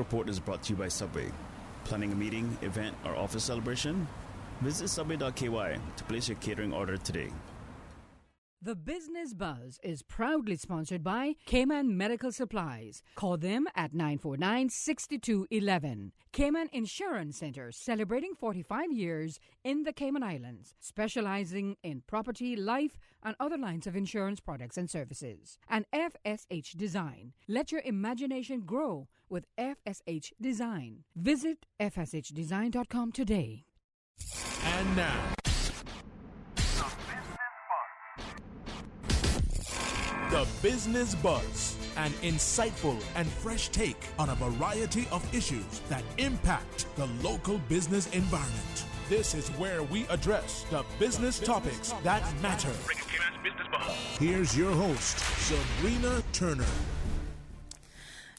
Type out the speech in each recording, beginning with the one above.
Report is brought to you by Subway. Planning a meeting, event, or office celebration? Visit subway.ky to place your catering order today. The Business Buzz is proudly sponsored by Cayman Medical Supplies. Call them at 949-6211. Cayman Insurance Center, celebrating 45 years in the Cayman Islands, specializing in property, life, and other lines of insurance products and services. And FSH Design. Let your imagination grow with FSH Design. Visit fshdesign.com today. And now, The Business Buzz, an insightful and fresh take on a variety of issues that impact the local business environment. This is where we address the business topics that matter. Here's your host, Sabrina Turner.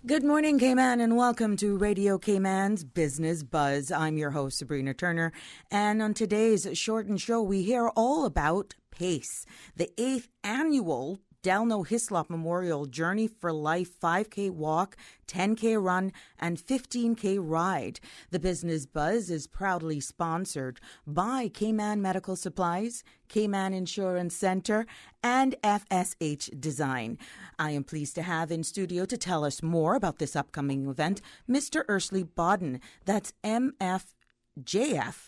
Good morning, Cayman, and welcome to Radio Cayman's Business Buzz. I'm your host, Sabrina Turner, and on today's shortened show, we hear all about PACE, the 8th annual Delno Hislop Memorial Journey for Life 5K walk, 10K run, and 15K ride. The Business Buzz is proudly sponsored by Cayman Medical Supplies, Cayman Insurance Center, and FSH Design. I am pleased to have in studio to tell us more about this upcoming event, Mr. Ursley Bodden. That's MFJF,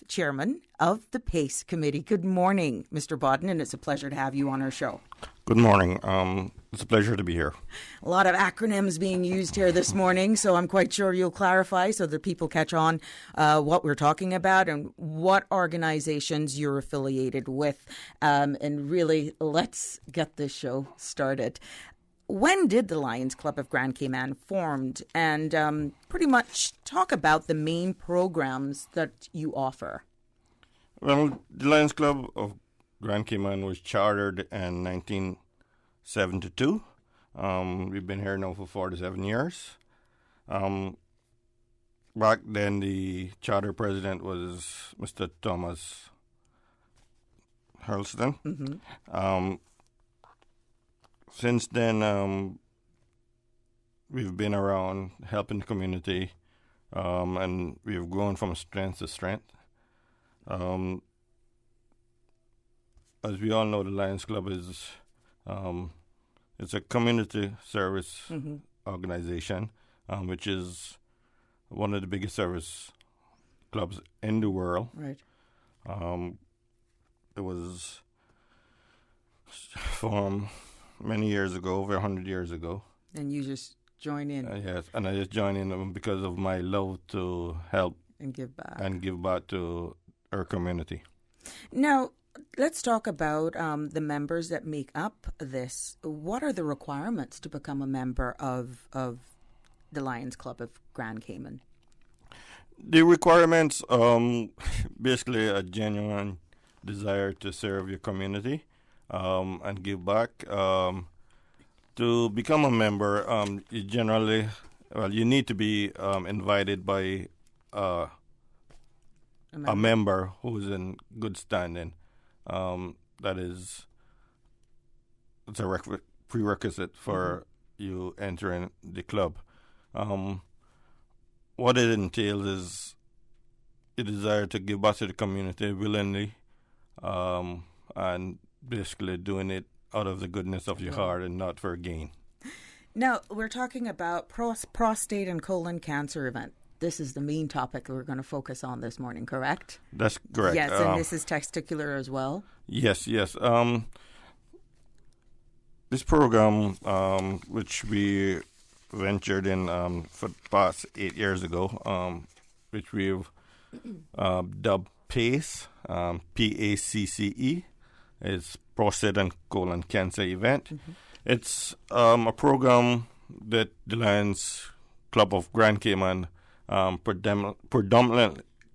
Chairman of the PACE Committee. Good morning, Mr. Bodden, and it's a pleasure to have you on our show. Good morning. It's a pleasure to be here. A lot of acronyms being used here this morning, so I'm quite sure you'll clarify so that people catch on what we're talking about and what organizations you're affiliated with. And really, let's get this show started. When did the Lions Club of Grand Cayman formed? And pretty much talk about the main programs that you offer. Well, the Lions Club of Grand Cayman was chartered in 1972. We've been here now for 47 years. Back then, the charter president was Mr. Thomas Hurlston. Mm-hmm. Since then, we've been around helping the community, and we've grown from strength to strength. As we all know, the Lions Club is it's a community service organization, which is one of the biggest service clubs in the world. Right. It was formed many years ago, over 100 years ago. And you just join in. Yes, and I just joined in because of my love to help and give back. To our community. Now, let's talk about the members that make up this. What are the requirements to become a member of the Lions Club of Grand Cayman? The requirements, basically a genuine desire to serve your community and give back. To become a member, you need to be invited by a member who's in good standing. That is, it's a prerequisite for you entering the club. What it entails is a desire to give back to the community willingly, and basically doing it out of the goodness of your heart and not for gain. Now, we're talking about prostate and colon cancer event. This is the main topic we're going to focus on this morning, correct? That's correct. Yes, and this is testicular as well? Yes. This program, which we ventured in for the past 8 years ago, which we've dubbed PACE, PACCE, is Prostate and Colon Cancer Event. Mm-hmm. It's a program that the Lions Club of Grand Cayman,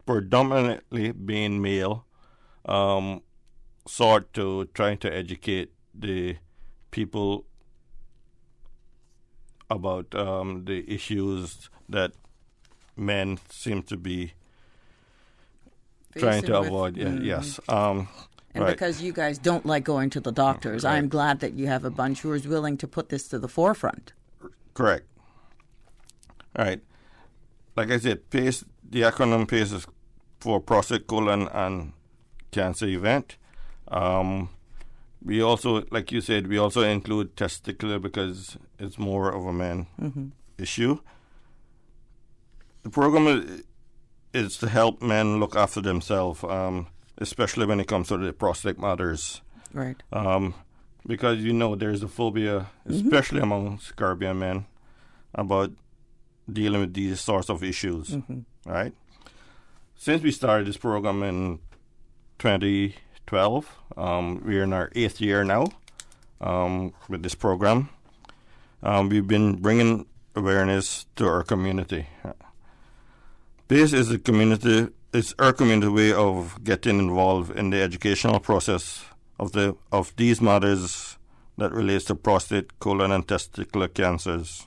predominantly being male, sought to try to educate the people about the issues that men seem to be trying to avoid. Yes. And right. Because you guys don't like going to the doctors, right. I'm glad that you have a bunch who is willing to put this to the forefront. Correct. All right. like I said, PACE, the acronym PACE is for prostate, colon, and cancer event. We also, like you said, we also include testicular because it's more of a man issue. The program is to help men look after themselves, especially when it comes to the prostate matters. Right. Because, there's a phobia, especially among Caribbean men, about dealing with these sorts of issues, right? Since we started this program in 2012, we're in our 8th year now with this program. We've been bringing awareness to our community. This is it's our community way of getting involved in the educational process of these matters that relates to prostate, colon, and testicular cancers.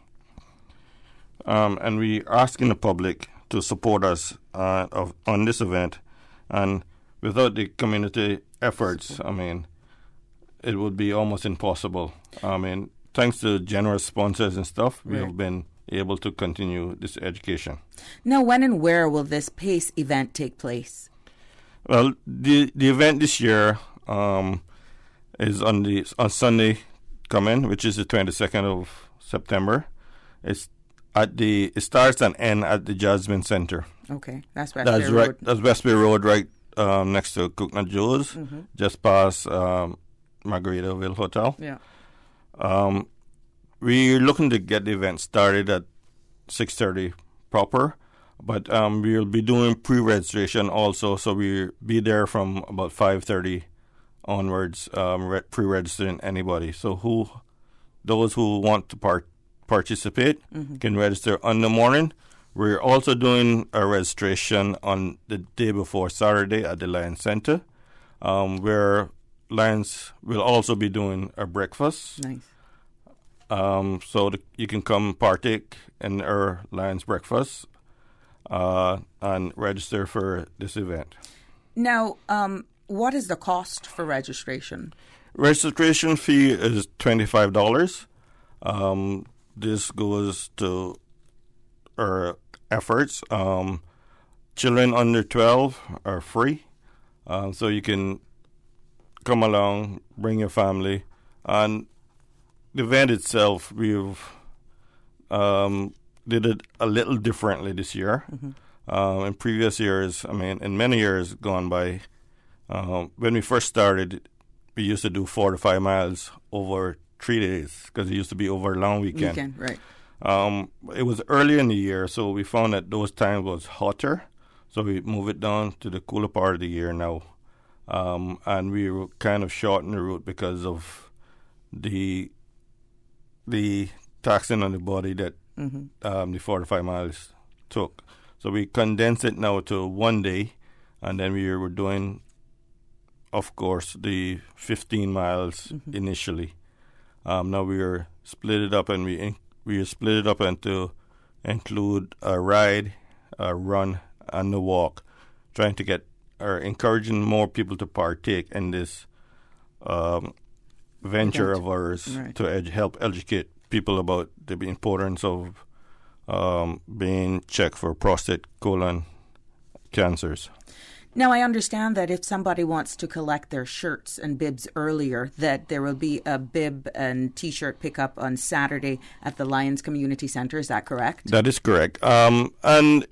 And we asking the public to support us on this event. And without the community efforts, it would be almost impossible. Thanks to generous sponsors and stuff, we have been able to continue this education. Now, when and where will this PACE event take place? Well, the event this year is on Sunday coming, which is the 22nd of September. It starts and ends at the Jasmine Center. Okay, that's Westbury Road. That's Westbury Road, right next to Coconut Joe's, just past Margaritaville Hotel. Yeah. We're looking to get the event started at 6:30 proper, but we'll be doing pre-registration also, so we'll be there from about 5:30 onwards, pre-registering anybody. So those who want to participate can register on the morning. We're also doing a registration on the day before Saturday at the Lions Center, where Lions will also be doing a breakfast. Nice. So you can come partake in our Lions breakfast and register for this event. Now, what is the cost for registration? Registration fee is $25. This goes to our efforts. Children under 12 are free, so you can come along, bring your family. And the event itself, we've did it a little differently this year. In previous years, in many years gone by, when we first started, we used to do 4 to 5 miles over 3 days because it used to be over a long weekend. Right. It was early in the year, so we found that those times was hotter, so we moved it down to the cooler part of the year now. And we were kind of shortening the route because of the taxing on the body that the 4 to 5 miles took. So we condensed it now to 1 day, and then we were doing, of course, the 15 miles initially. Now we are split it up, and we split it up into include a ride, a run, and a walk, trying to get or encouraging more people to partake in this venture of ours to help educate people about the importance of being checked for prostate, colon cancers. Now, I understand that if somebody wants to collect their shirts and bibs earlier, that there will be a bib and T-shirt pickup on Saturday at the Lions Community Center. Is that correct? That is correct. And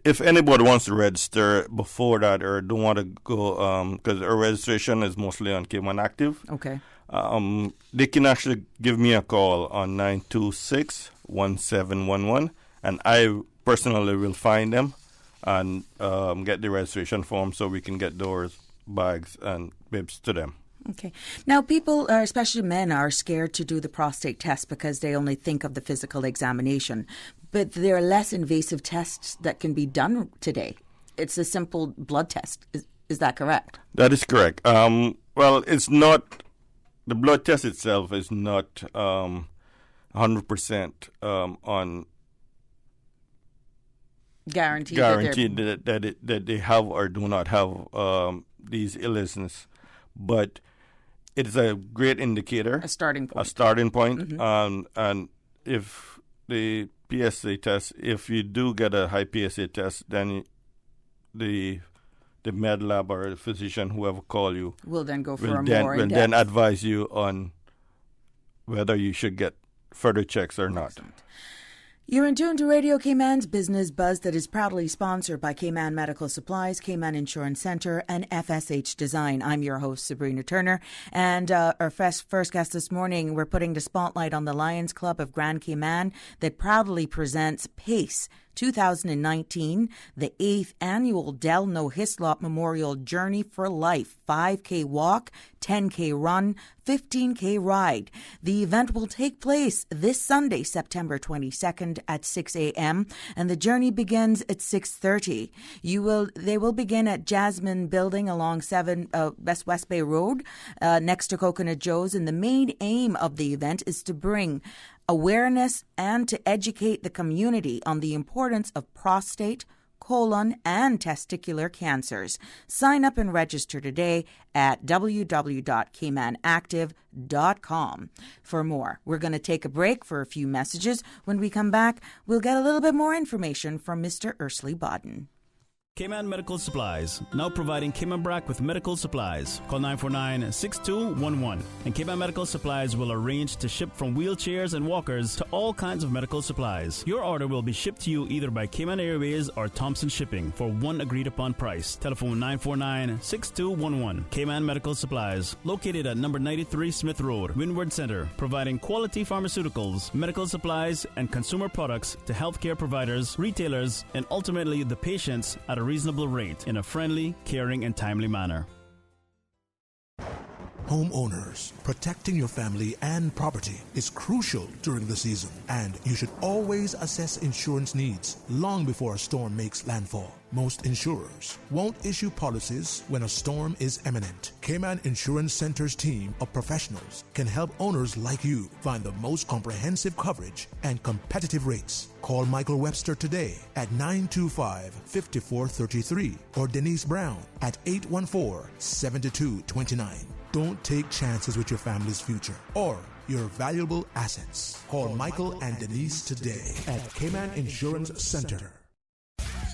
if anybody wants to register before that or don't want to go, because our registration is mostly on Cayman Active. Okay. They can actually give me a call on 926-1711, and I personally will find them and get the registration form so we can get those bags and bibs to them. Okay. Now, people, especially men, are scared to do the prostate test because they only think of the physical examination. But there are less invasive tests that can be done today. It's a simple blood test. Is that correct? That is correct. Well, it's not. The blood test itself is not 100% on guaranteed that they have or do not have these illnesses, but it is a great indicator, a starting point. And if the PSA test, if you do get a high PSA test, then the med lab or the physician, whoever call you, Will then go for will a then, more will in-depth. then advise you on whether you should get further checks or not. Excellent. You're in tune to Radio Cayman's Business Buzz that is proudly sponsored by Cayman Medical Supplies, Cayman Insurance Center, and FSH Design. I'm your host, Sabrina Turner. And our first guest this morning, we're putting the spotlight on the Lions Club of Grand Cayman that proudly presents PACE 2019, the 8th annual Delno Hislop Memorial Journey for Life 5K walk, 10K run, 15K ride. The event will take place this Sunday, September 22nd at 6 a.m. and the journey begins at 6:30. They will begin at Jasmine Building along West Bay Road next to Coconut Joe's, and the main aim of the event is to bring awareness and to educate the community on the importance of prostate, colon, and testicular cancers. Sign up and register today at www.caymanactive.com for more. We're going to take a break for a few messages. When we come back, we'll get a little bit more information from Mr. Ursley Bodden. Cayman Medical Supplies, now providing Cayman Brac with medical supplies. Call 949-6211. And Cayman Medical Supplies will arrange to ship from wheelchairs and walkers to all kinds of medical supplies. Your order will be shipped to you either by Cayman Airways or Thompson Shipping for one agreed upon price. Telephone 949-6211. Cayman Medical Supplies, located at number 93 Smith Road, Windward Center, providing quality pharmaceuticals, medical supplies, and consumer products to healthcare providers, retailers, and ultimately the patients at a reasonable rate in a friendly, caring, and timely manner. Homeowners, protecting your family and property is crucial during the season, and you should always assess insurance needs long before a storm makes landfall. Most insurers won't issue policies when a storm is imminent. Cayman Insurance Center's team of professionals can help owners like you find the most comprehensive coverage and competitive rates. Call Michael Webster today at 925-5433 or Denise Brown at 814-7229. Don't take chances with your family's future or your valuable assets. Call Michael and Denise today at Cayman Insurance Center.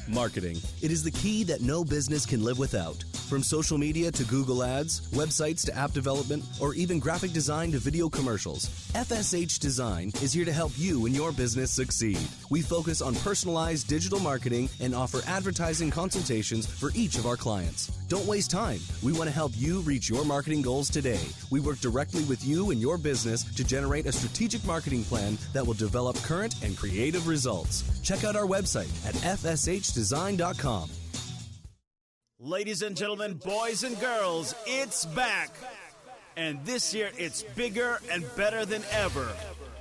Marketing. It is the key that no business can live without. From social media to Google Ads, websites to app development, or even graphic design to video commercials, FSH Design is here to help you and your business succeed. We focus on personalized digital marketing and offer advertising consultations for each of our clients. Don't waste time. We want to help you reach your marketing goals today. We work directly with you and your business to generate a strategic marketing plan that will develop current and creative results. Check out our website at fshdesign.com. Ladies and gentlemen, boys and girls, it's back. And this year, it's bigger and better than ever.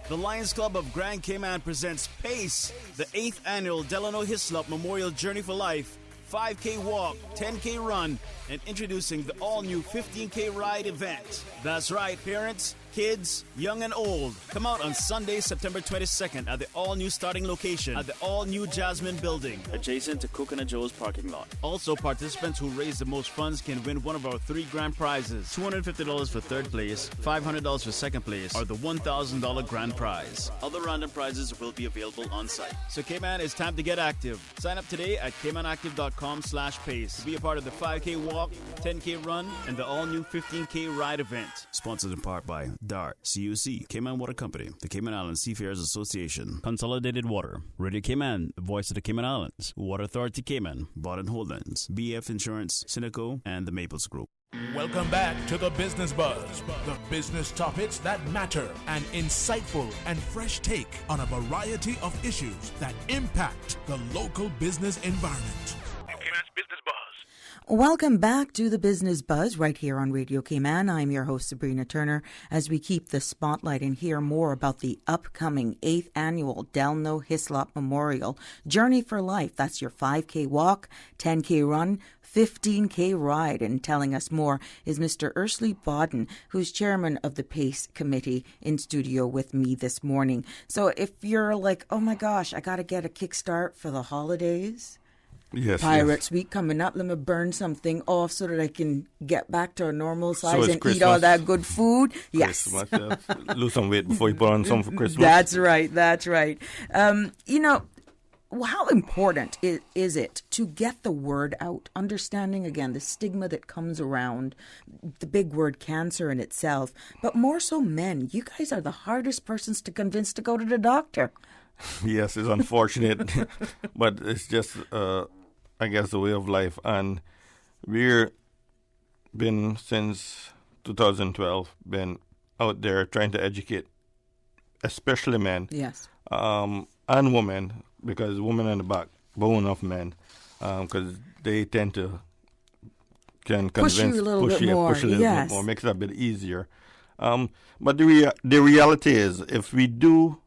The Lions Club of Grand Cayman presents PACE, the 8th annual Delano Hislop Memorial Journey for Life, 5K walk, 10K run, and introducing the all-new 15K ride event. That's right, parents, kids, young and old. Come out on Sunday, September 22nd at the all-new starting location at the all-new Jasmine Building, adjacent to Coconut Joe's parking lot. Also, participants who raise the most funds can win one of our 3 grand prizes: $250 for third place, $500 for second place, or the $1,000 grand prize. Other random prizes will be available on site. So Cayman, it's time to get active. Sign up today at caymanactive.com/pace to be a part of the 5K walk, 10K run, and the all-new 15K ride event. Sponsored in part by DART, CUC, Cayman Water Company, the Cayman Islands Seafarers Association, Consolidated Water, Radio Cayman, the voice of the Cayman Islands, Water Authority Cayman, Baden Holdings, BF Insurance, Cineco, and the Maples Group. Welcome back to the Business Buzz, the business topics that matter, an insightful and fresh take on a variety of issues that impact the local business environment. Business Buzz. Welcome back to the Business Buzz right here on Radio Cayman. I'm your host, Sabrina Turner, as we keep the spotlight and hear more about the upcoming 8th annual Delno Hislop Memorial Journey for Life. That's your 5K walk, 10K run, 15K ride. And telling us more is Mr. Ursley Bodden, who's chairman of the PACE committee, in studio with me this morning. So if you're like, oh my gosh, I got to get a kickstart for the holidays, Yes, Pirates Week coming up. Let me burn something off so that I can get back to a normal size and Christmas. eat all that good food. Yes. Christmas, yeah. Lose some weight before you put on some for Christmas. That's right. That's right. How important is it to get the word out? Understanding, again, the stigma that comes around the big word cancer in itself, but more so men. You guys are the hardest persons to convince to go to the doctor. Yes, it's unfortunate, but it's just, I guess, the way of life. And we're been, since 2012, been out there trying to educate, especially men. Yes. And women, because women are the backbone of men, because they tend to Push you a little bit more. Yes. bit more, makes it a bit easier. But the reality is, if we do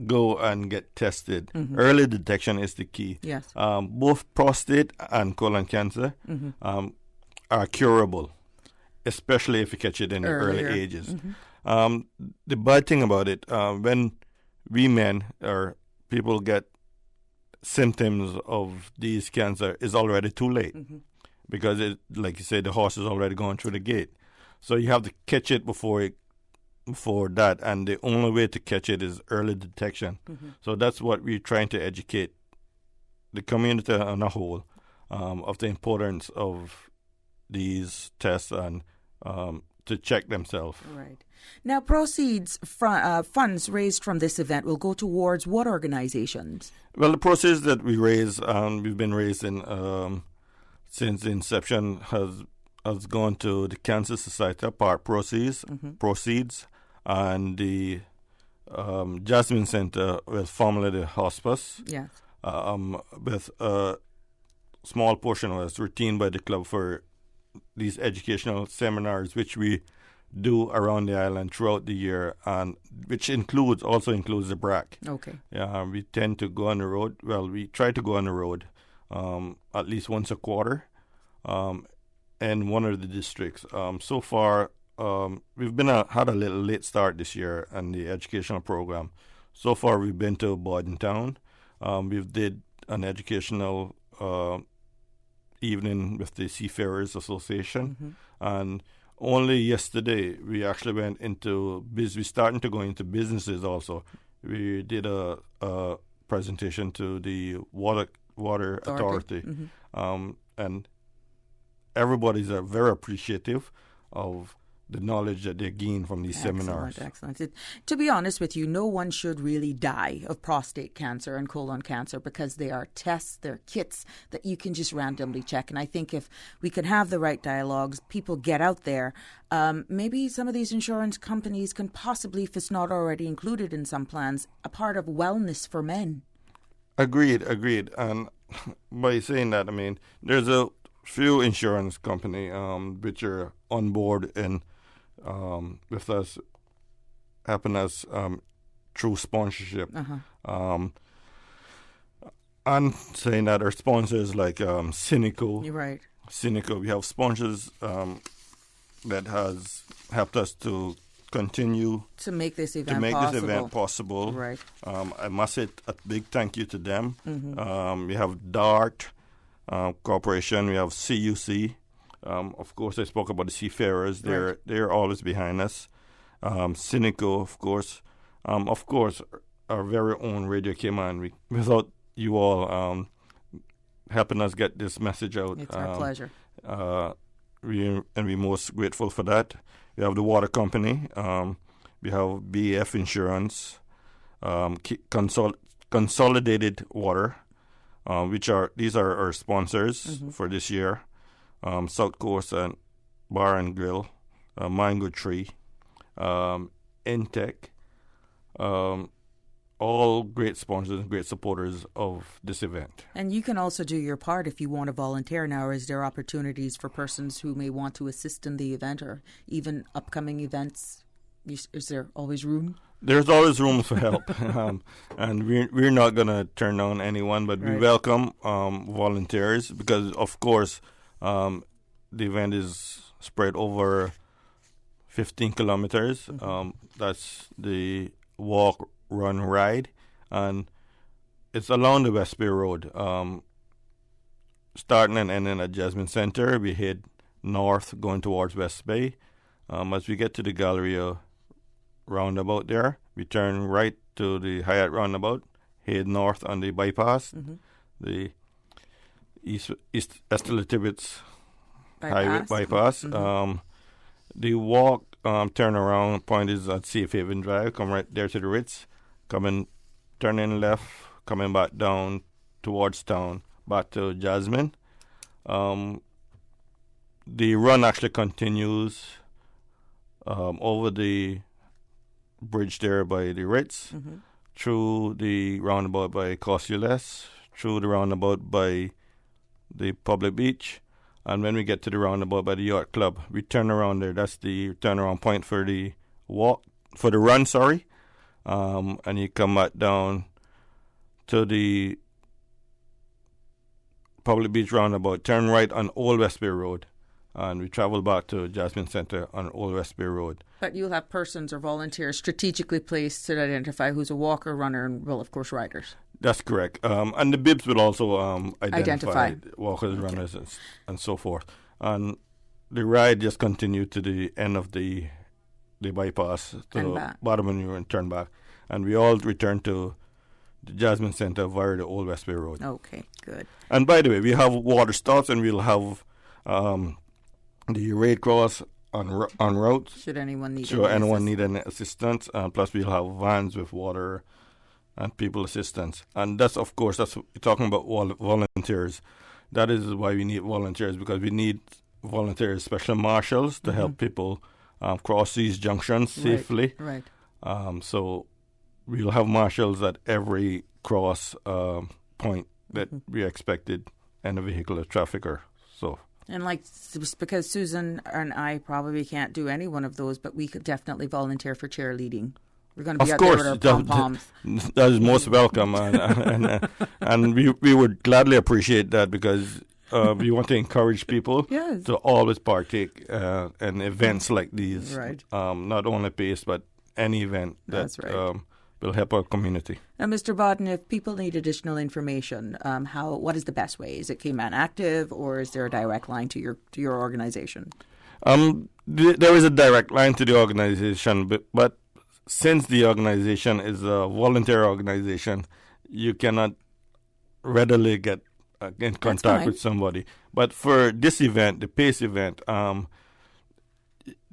go and get tested, early detection is the key. Yes. Both prostate and colon cancer are curable, especially if you catch it in the early ages. The bad thing about it, when we men or people get symptoms of these cancer, is already too late, because it, like you say, the horse is already gone through the gate. So you have to catch it before that, and the only way to catch it is early detection. So that's what we're trying to educate the community on a whole of the importance of these tests and to check themselves. Right. Now, proceeds, funds raised from this event will go towards what organizations? Well, the proceeds that we raise, we've been raising since the inception, has gone to the Cancer Society, part proceeds, and the Jasmine Center, with formerly the hospice. Yes. With a small portion was retained by the club for these educational seminars, which we do around the island throughout the year, and which also includes the BRAC. Okay. We tend to go on the road. Well, we try to go on the road at least once a quarter in one of the districts. So far, we've had a little late start this year in the educational program. So far, we've been to Bordentown. We've did an educational evening with the Seafarers Association, and only yesterday we actually went into we're starting to go into businesses also. We did a presentation to the Water Authority. And everybody's very appreciative of the knowledge that they gain from these seminars. Excellent. To be honest with you, no one should really die of prostate cancer and colon cancer, because they are tests, they're kits that you can just randomly check. And I think if we can have the right dialogues, people get out there, maybe some of these insurance companies can possibly, if it's not already included in some plans, a part of wellness for men. Agreed. And by saying that, I mean, there's a few insurance company which are on board and with us, helping us through sponsorship. And saying that our sponsors like Cynical. You're right. Cynical. We have sponsors that has helped us to continue to make this event possible. Right. I must say a big thank you to them. We have DART Corporation. We have CUC. Of course, I spoke about the Seafarers. They're always behind us. Cynical, of course. Our very own Radio Cayman. Without you all helping us get this message out, it's our pleasure. We're most grateful for that. We have the water company. We have BF Insurance, Consolidated Water, these are our sponsors for this year. South Coast and Bar and Grill, Mango Tree, Intech, all great sponsors and great supporters of this event. And you can also do your part if you want to volunteer now. Is there opportunities for persons who may want to assist in the event or even upcoming events? Is there always room? There's always room for help. And we're not going to turn down anyone, but we welcome volunteers because, of course, the event is spread over 15 kilometers. That's the walk, run, ride, and it's along the West Bay Road. starting and ending at Jasmine Center. We head north going towards West Bay. As we get to the Galleria roundabout there, we turn right to the Hyatt roundabout, head north on the bypass, the East Estella Tibbetts Highway bypass. The walk turnaround point is at Safe Haven Drive. Come right there to the Ritz. Turning left, coming back down towards town, back to Jasmine. The run actually continues over the bridge there by the Ritz, through the roundabout by Costules, through the roundabout by the public beach, and when we get to the roundabout by the yacht club, we turn around there. That's the turnaround point for the run. And you come back down to the public beach roundabout, turn right on Old West Bay Road, and we travel back to Jasmine Center on Old West Bay Road. But you'll have persons or volunteers strategically placed to identify who's a walker, runner, and, well, of course, riders. That's correct. And the bibs will also identify walkers, runners, and so forth. And the ride just continued to the end of the bypass, to the bottom of the and turn back. And we all return to the Jasmine Center via the Old West Bay Road. Okay, good. And by the way, we have water stops, and we'll have the Red Cross en route. Should anyone need any assistance. Plus, we'll have vans with water and people assistance. And that's we're talking about volunteers. That is why we need volunteers, because we need volunteers, special marshals, to help people cross these junctions safely. Right. So we'll have marshals at every cross point that we expected in a vehicular trafficker. So. And because Susan and I probably can't do any one of those, but we could definitely volunteer for cheerleading. We're going to be out there with our pom-poms. That is most welcome, and we would gladly appreciate that, because we want to encourage people to always partake in events like these. Right. Not only PACE, but any event that will help our community. Now, Mr. Bodden, if people need additional information, what is the best way? Is it Cayman Active, or is there a direct line to your organization? There is a direct line to the organization, but since the organization is a volunteer organization, you cannot readily get in contact with somebody. But for this event, the PACE event,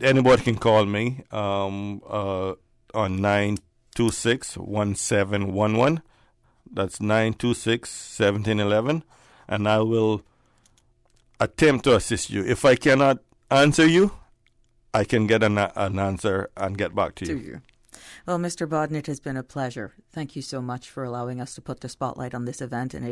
anybody can call me on 926-1711. That's 926-1711, and I will attempt to assist you. If I cannot answer you, I can get an answer and get back to you. Well, Mr. Bodden, it has been a pleasure. Thank you so much for allowing us to put the spotlight on this event and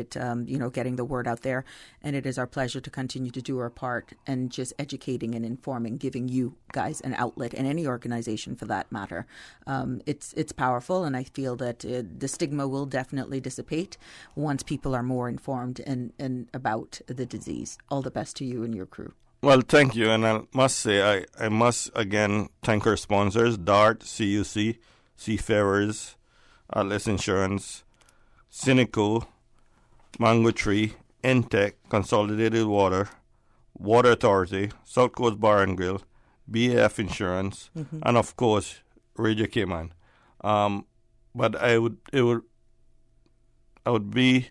getting the word out there. And it is our pleasure to continue to do our part and just educating and informing, giving you guys an outlet, and any organization for that matter. It's powerful, and I feel that the stigma will definitely dissipate once people are more informed and about the disease. All the best to you and your crew. Well, thank you, and I must say, I must again thank our sponsors, DART, CUC, Seafarers, Atlas Insurance, Cineco, Mango Tree, Intech, Consolidated Water, Water Authority, South Coast Bar and Grill, BAF Insurance, and of course, Radio Cayman. But I would be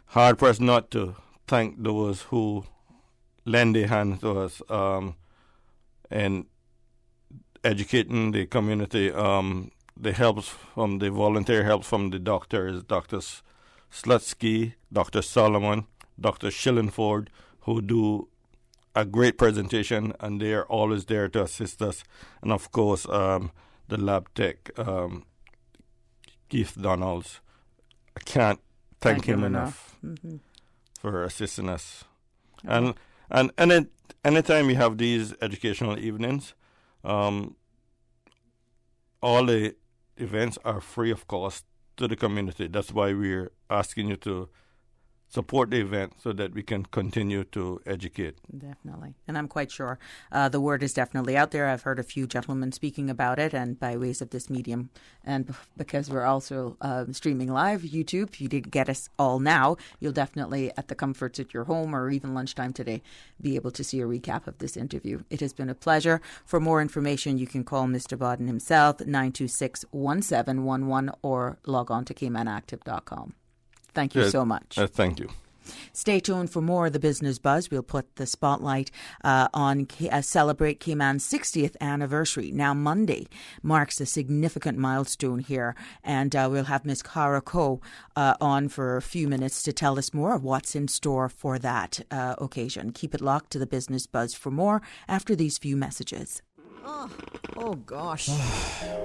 hard pressed not to thank those who lend a hand to us in educating the community. The helps from the volunteer helps from the doctors, Dr. Slutsky, Dr. Solomon, Dr. Schillenford, who do a great presentation, and they are always there to assist us. And of course, the lab tech, Keith Donalds. I can't thank him enough for assisting us. And anytime we have these educational evenings, all the events are free of cost to the community. That's why we're asking you to support the event so that we can continue to educate. Definitely. And I'm quite sure the word is definitely out there. I've heard a few gentlemen speaking about it, and by ways of this medium. And because we're also streaming live, YouTube, if you didn't get us all now, you'll definitely, at the comforts at your home or even lunchtime today, be able to see a recap of this interview. It has been a pleasure. For more information, you can call Mr. Bodden himself, 926-1711, or log on to caymanactive.com. Thank you so much. Thank you. Stay tuned for more of the Business Buzz. We'll put the spotlight on Celebrate Cayman's 60th anniversary. Now, Monday marks a significant milestone here, and we'll have Ms. Cara Coe on for a few minutes to tell us more of what's in store for that occasion. Keep it locked to the Business Buzz for more after these few messages. Oh gosh.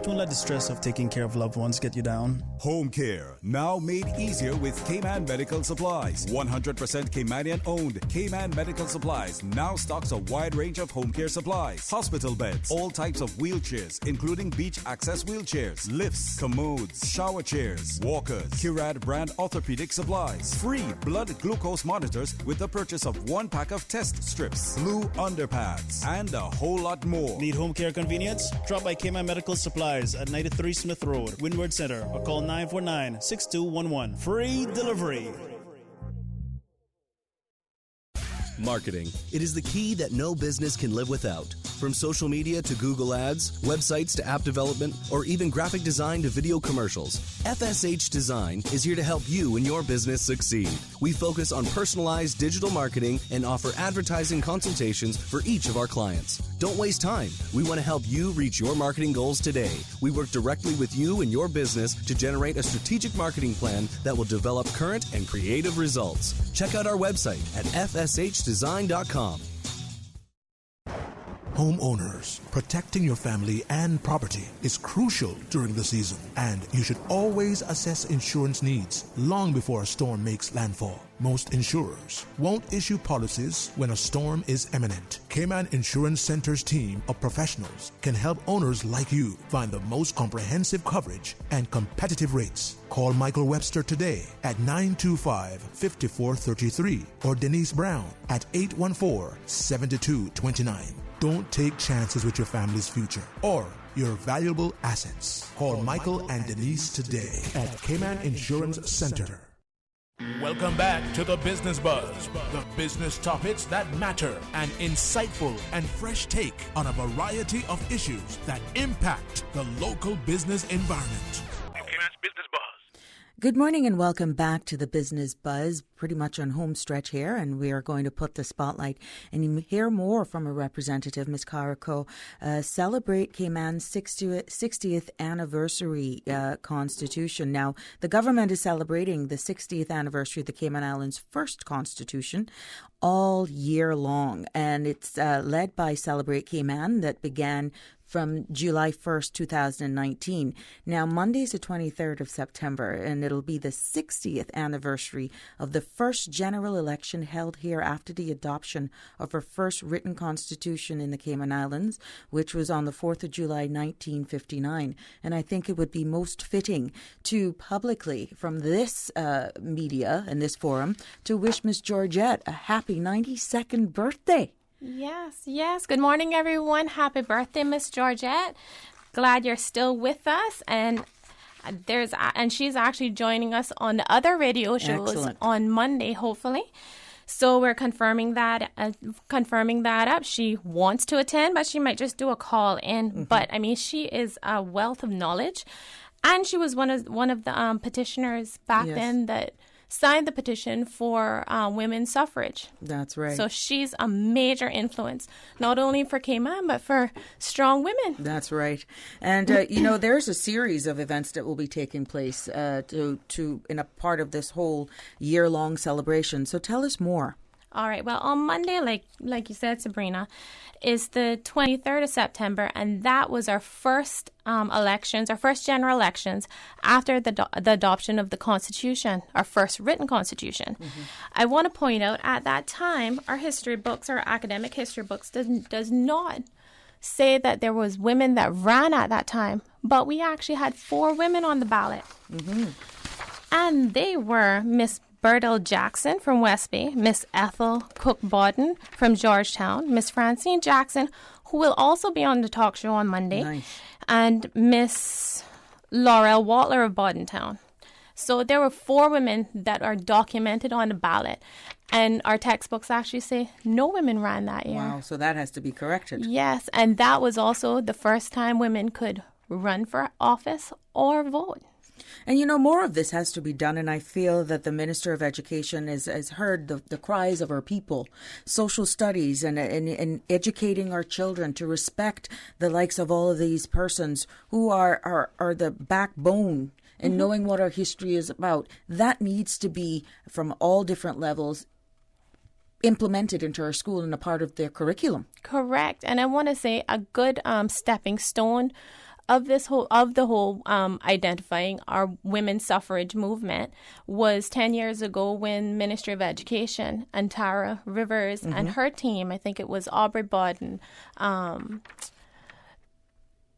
Don't let the stress of taking care of loved ones get you down. Home care, now made easier with Cayman Medical Supplies. 100% Caymanian owned. Cayman Medical Supplies now stocks a wide range of home care supplies. Hospital beds, all types of wheelchairs, including beach access wheelchairs, lifts, commodes, shower chairs, walkers, Curad brand orthopedic supplies. Free blood glucose monitors with the purchase of 1 pack of test strips, blue underpads, and a whole lot more. Need home care convenience? Drop by Cayman Medical Supplies at 93 Smith Road, Windward Center, or call 949-6211. Free delivery. Marketing. It is the key that no business can live without. From social media to Google Ads, websites to app development, or even graphic design to video commercials, FSH Design is here to help you and your business succeed. We focus on personalized digital marketing and offer advertising consultations for each of our clients. Don't waste time. We want to help you reach your marketing goals today. We work directly with you and your business to generate a strategic marketing plan that will develop current and creative results. Check out our website at fshdesign.com. Homeowners, protecting your family and property is crucial during the season, and you should always assess insurance needs long before a storm makes landfall. Most insurers won't issue policies when a storm is imminent. Cayman Insurance Center's team of professionals can help owners like you find the most comprehensive coverage and competitive rates. Call Michael Webster today at 925-5433 or Denise Brown at 814-7229. Don't take chances with your family's future or your valuable assets. Call Michael and Denise today at Cayman Insurance Center. Welcome back to the Business Buzz, the business topics that matter, an insightful and fresh take on a variety of issues that impact the local business environment. Cayman's Business Buzz. Good morning and welcome back to the Business Buzz, pretty much on home stretch here, and we are going to put the spotlight and hear more from a representative, Ms. Cara Coe, celebrate Cayman's 60th anniversary constitution. Now, the government is celebrating the 60th anniversary of the Cayman Islands' first constitution all year long, and it's led by Celebrate Cayman that began from July 1st, 2019. Now, Monday's the 23rd of September, and it'll be the 60th anniversary of the first general election held here after the adoption of our first written constitution in the Cayman Islands, which was on the 4th of July, 1959. And I think it would be most fitting to publicly, from this media and this forum, to wish Miss Georgette a happy 92nd birthday. Yes. Good morning, everyone. Happy birthday, Miss Georgette. Glad you're still with us. And she's actually joining us on the other radio shows on Monday, hopefully. So we're confirming that up. She wants to attend, but she might just do a call in. Mm-hmm. But I mean, she is a wealth of knowledge, and she was one of the petitioners back then that signed the petition for women's suffrage. That's right. So she's a major influence, not only for Cayman, but for strong women. That's right. And, there's a series of events that will be taking place in a part of this whole year-long celebration. So tell us more. All right. Well, on Monday, like you said, Sabrina, is the 23rd of September, and that was our first elections, our first general elections after the adoption of the Constitution, our first written Constitution. Mm-hmm. I want to point out at that time, our history books, our academic history books, does not say that there was women that ran at that time, but we actually had 4 women on the ballot. Mm-hmm. And they were Miss Bertel Jackson from West Bay, Miss Ethel Cook-Bodden from Georgetown, Miss Francine Jackson, who will also be on the talk show on Monday, Nice. and Miss Laurel Watler of Boddentown. So there were 4 women that are documented on the ballot. And our textbooks actually say no women ran that year. Wow, so that has to be corrected. Yes, and that was also the first time women could run for office or vote. And more of this has to be done, and I feel that the Minister of Education has heard the cries of our people, social studies, and educating our children to respect the likes of all of these persons who are the backbone and knowing what our history is about. That needs to be, from all different levels, implemented into our school and a part of their curriculum. Correct. And I want to say a good stepping stone of the whole identifying our women's suffrage movement was 10 years ago when Ministry of Education and Tara Rivers and her team, I think it was Aubrey Bodden,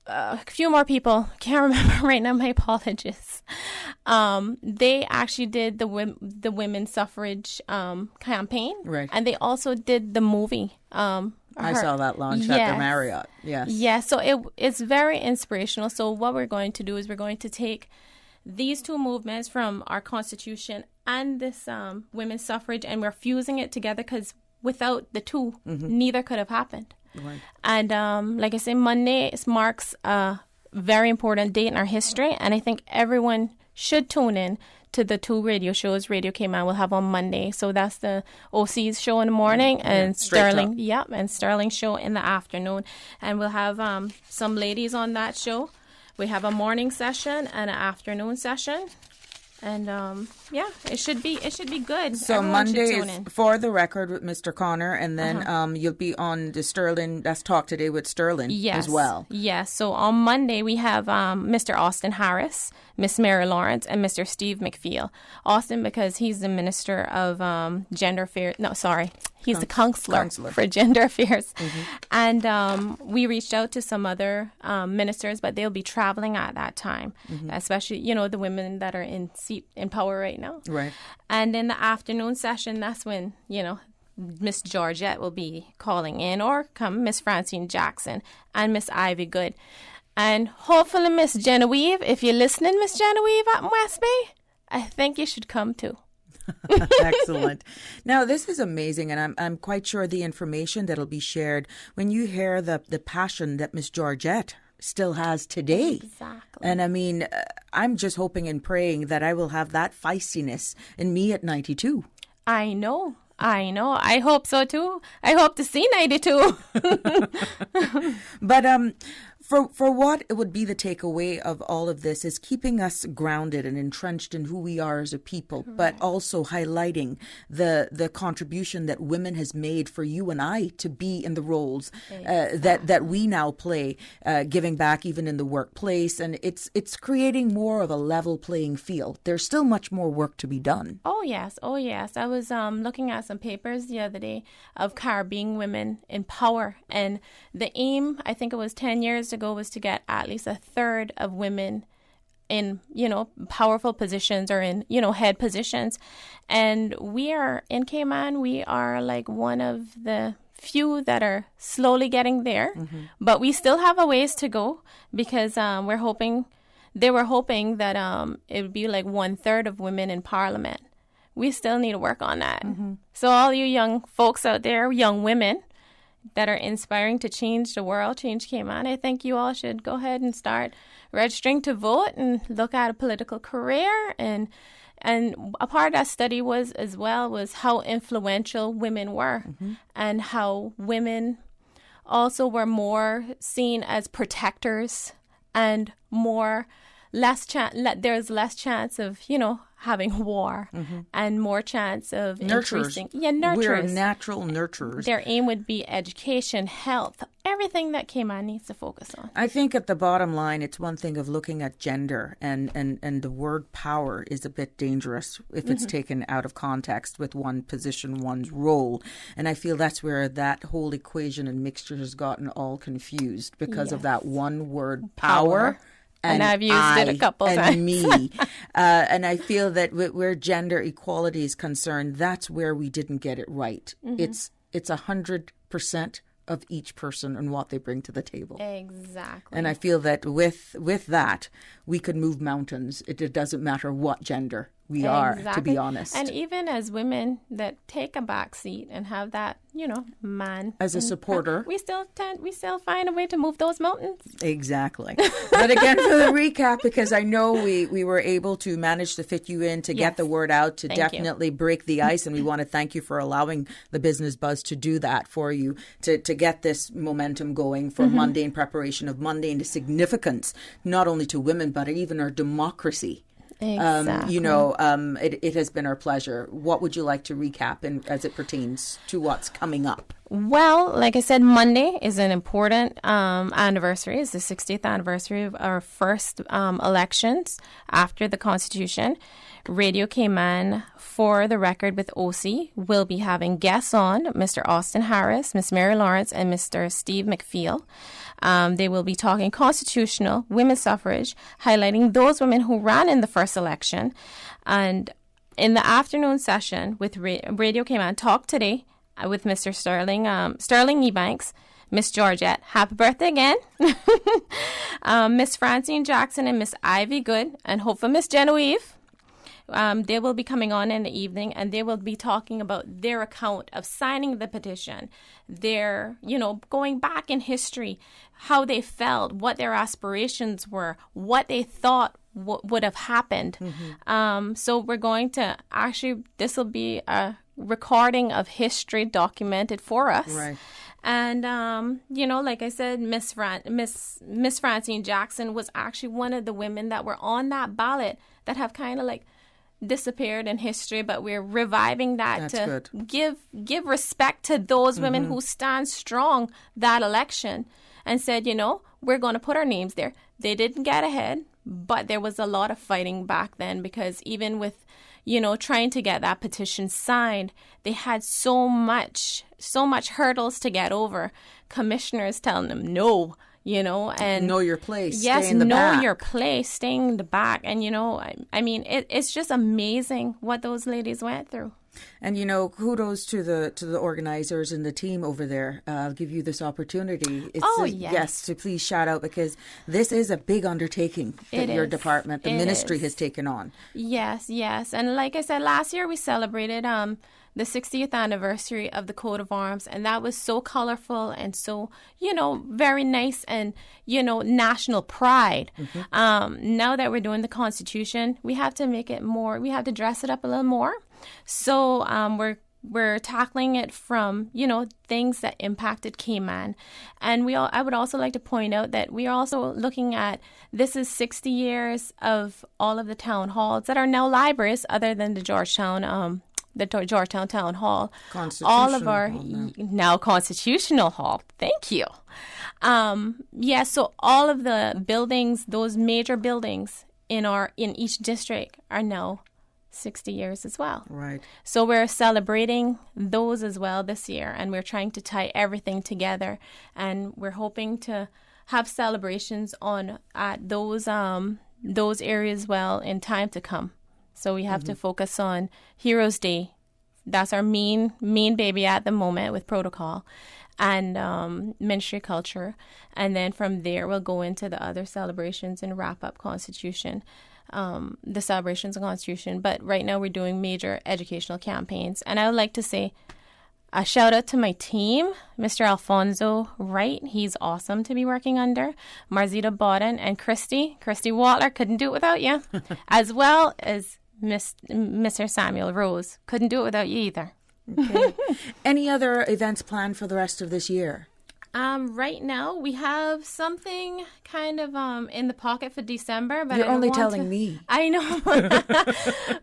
a few more people, can't remember right now, my apologies. They actually did the women's suffrage campaign. Right. And they also did the movie. I saw that launch at the Marriott. Yes. Yes, so it's very inspirational. So what we're going to do is we're going to take these 2 movements from our Constitution and this women's suffrage, and we're fusing it together because without the 2, neither could have happened. Right. And like I say, Monday marks a very important date in our history, and I think everyone should tune in to the 2 radio shows Radio Cayman will have on Monday. So that's the OC's show in the morning and Sterling, and Sterling show in the afternoon. And we'll have some ladies on that show. We have a morning session and an afternoon session. And it should be good. So Everyone Monday should tune is in. For the Record with Mr. Connor, and then you'll be on the Sterling. That's Talk Today with Sterling as well. Yes. So on Monday we have Mr. Austin Harris, Miss Mary Lawrence, and Mr. Steve McPhail. Austin because he's the Minister of Gender Affairs. No, sorry. He's the counselor for gender affairs. And we reached out to some other ministers, but they'll be traveling at that time, especially, the women that are in power right now. Right. And in the afternoon session, that's when, Miss Georgette will be calling in, or come Miss Francine Jackson and Miss Ivy Good. And hopefully Miss Genevieve, if you're listening, Miss Genevieve out in West Bay, I think you should come too. Excellent. Now, this is amazing, and I'm quite sure the information that'll be shared when you hear the passion that Miss Georgette still has today. Exactly. And I mean, I'm just hoping and praying that I will have that feistiness in me at 92. I know. I hope so too. I hope to see 92. But for what it would be the takeaway of all of this is keeping us grounded and entrenched in who we are as a people, but also highlighting the contribution that women has made for you and I to be in the roles that we now play, giving back even in the workplace, and it's creating more of a level playing field. There's still much more work to be done. Oh yes. I was looking at some papers the other day of Caribbean women in power, and the aim, I think it was 10 years ago, was to get at least a third of women in, powerful positions or in, head positions. And we are in Cayman, we are like one of the few that are slowly getting there, but we still have a ways to go because they were hoping that it would be like 1/3 of women in Parliament. We still need to work on that. So all you young folks out there, young women that are inspiring to change the world, change Cayman, I think you all should go ahead and start registering to vote and look at a political career. And a part of that study was how influential women were and how women also were more seen as protectors and there's less chance of, having war and more chance of increasing. Yeah, nurturers. We're natural nurturers. Their aim would be education, health, everything that Cayman needs to focus on. I think at the bottom line, it's one thing of looking at gender, and the word power is a bit dangerous if it's taken out of context with one position, one's role. And I feel that's where that whole equation and mixture has gotten all confused because of that one word, power. And I've used it a couple and times. me. And I feel that where gender equality is concerned, that's where we didn't get it right. It's 100% of each person and what they bring to the table. Exactly. And I feel that with that, we could move mountains. It doesn't matter what gender we are, to be honest. And even as women that take a back seat and have that, man as a supporter, we still find a way to move those mountains. Exactly. But again, for the recap, because I know we were able to manage to fit you in to get the word out, to definitely break the ice, and we want to thank you for allowing the Business Buzz to do that for you, to get this momentum going for Monday, in preparation of Monday, and the significance not only to women but even our democracy. Exactly. It has been our pleasure. What would you like to recap as it pertains to what's coming up? Well, like I said, Monday is an important anniversary. It's the 60th anniversary of our first elections after the Constitution. Radio Cayman, for the record with OC, will be having guests on, Mr. Austin Harris, Miss Mary Lawrence, and Mr. Steve McPhail. They will be talking constitutional, women's suffrage, highlighting those women who ran in the first election. And in the afternoon session with Radio Cayman, Talk Today with Mr. Sterling Ebanks, Miss Georgette, happy birthday again, Miss Francine Jackson and Miss Ivy Good, and hopefully Miss Genevieve. They will be coming on in the evening, and they will be talking about their account of signing the petition, their, going back in history, how they felt, what their aspirations were, what they thought would have happened. So we're going to this will be a recording of history documented for us. Right. And, like I said, Miss Francine Jackson was actually one of the women that were on that ballot that have kind of disappeared in history, but we're reviving that. That's to give respect to those women who stand strong that election and said, we're going to put our names there. They didn't get ahead, but there was a lot of fighting back then, because even with trying to get that petition signed, they had so much hurdles to get over. Commissioners telling them no, and know your place. Yes, stay in the back. Your place, staying in the back. And, it's just amazing what those ladies went through. And, kudos to the organizers and the team over there. I'll give you this opportunity. Yes, to please shout out, because this is a big undertaking that your department, the ministry, has taken on. Yes. And like I said, last year we celebrated the 60th anniversary of the coat of arms, and that was so colorful and so, very nice and, national pride. Now that we're doing the Constitution, we have to make it more, we have to dress it up a little more. So we're tackling it from, things that impacted Cayman. And I would also like to point out that we are also looking at, this is 60 years of all of the town halls that are now libraries, other than the Georgetown Town Hall. All of our now Constitutional Hall. Thank you. So all of the buildings, those major buildings in each district, are now 60 years as well. Right. So we're celebrating those as well this year, and we're trying to tie everything together, and we're hoping to have celebrations at those areas well in time to come. So we have to focus on Heroes Day. That's our main baby at the moment with protocol and Ministry of Culture. And then from there, we'll go into the other celebrations and wrap up Constitution, the celebrations of Constitution. But right now we're doing major educational campaigns. And I would like to say a shout out to my team, Mr. Alfonso Wright. He's awesome to be working under. Marzita Bodden and Christy Waltler, couldn't do it without you, as well as Mr. Samuel Rose. Couldn't do it without you either. Okay. Any other events planned for the rest of this year? Right now we have something kind of in the pocket for December, but you're only telling me. I know,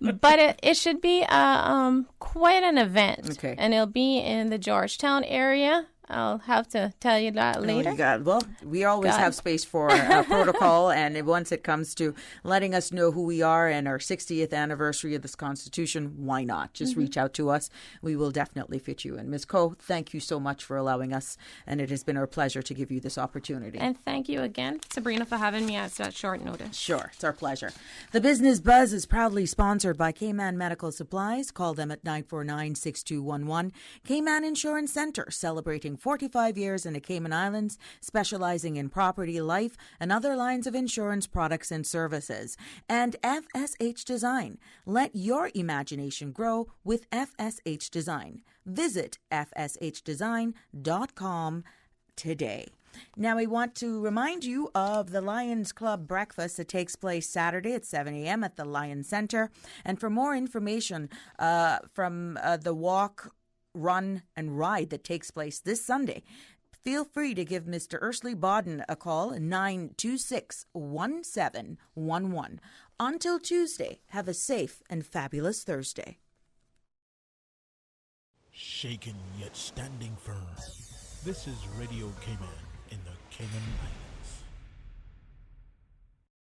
but it should be quite an event. Okay. And it'll be in the Georgetown area. I'll have to tell you that later. Well, we always have space for protocol, and once it comes to letting us know who we are and our 60th anniversary of this Constitution, why not? Just reach out to us. We will definitely fit you in. Ms. Coe, thank you so much for allowing us, and it has been our pleasure to give you this opportunity. And thank you again, Sabrina, for having me at such short notice. Sure, it's our pleasure. The Business Buzz is proudly sponsored by Cayman Medical Supplies. Call them at 949-6211. Cayman Insurance Center, celebrating 45 years in the Cayman Islands, specializing in property, life, and other lines of insurance products and services. And FSH Design. Let your imagination grow with FSH Design. Visit fshdesign.com today. Now, we want to remind you of the Lions Club breakfast that takes place Saturday at 7 a.m. at the Lions Center. And for more information from the walk, run, and ride that takes place this Sunday, feel free to give Mr. Ursley Bodden a call, 926-1711. Until Tuesday, have a safe and fabulous Thursday. Shaken yet standing firm. This is Radio Cayman in the Cayman Islands.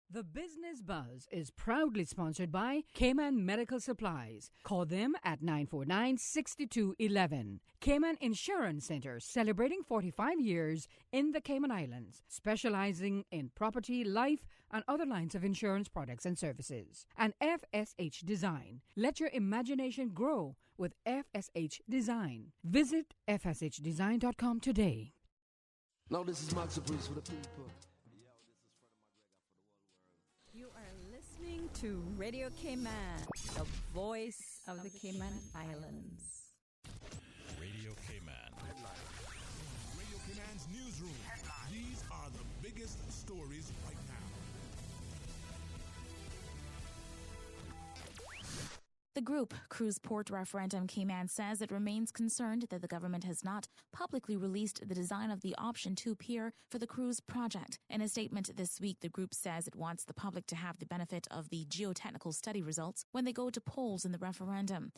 The Business Buzz is proudly sponsored by Cayman Medical Supplies. Call them at 949-6211. Cayman Insurance Center, celebrating 45 years in the Cayman Islands, specializing in property, life, and other lines of insurance products and services. And FSH Design. Let your imagination grow with FSH Design. Visit fshdesign.com today. No, this is Max Bruce for the people. You are listening to Radio Cayman, the voice of the Cayman Islands. Radio Cayman. Radio Cayman's newsroom. These are the biggest stories right now. The group, Cruise Port Referendum Cayman, says it remains concerned that the government has not publicly released the design of the Option 2 pier for the cruise project. In a statement this week, the group says it wants the public to have the benefit of the geotechnical study results when they go to polls in the referendum.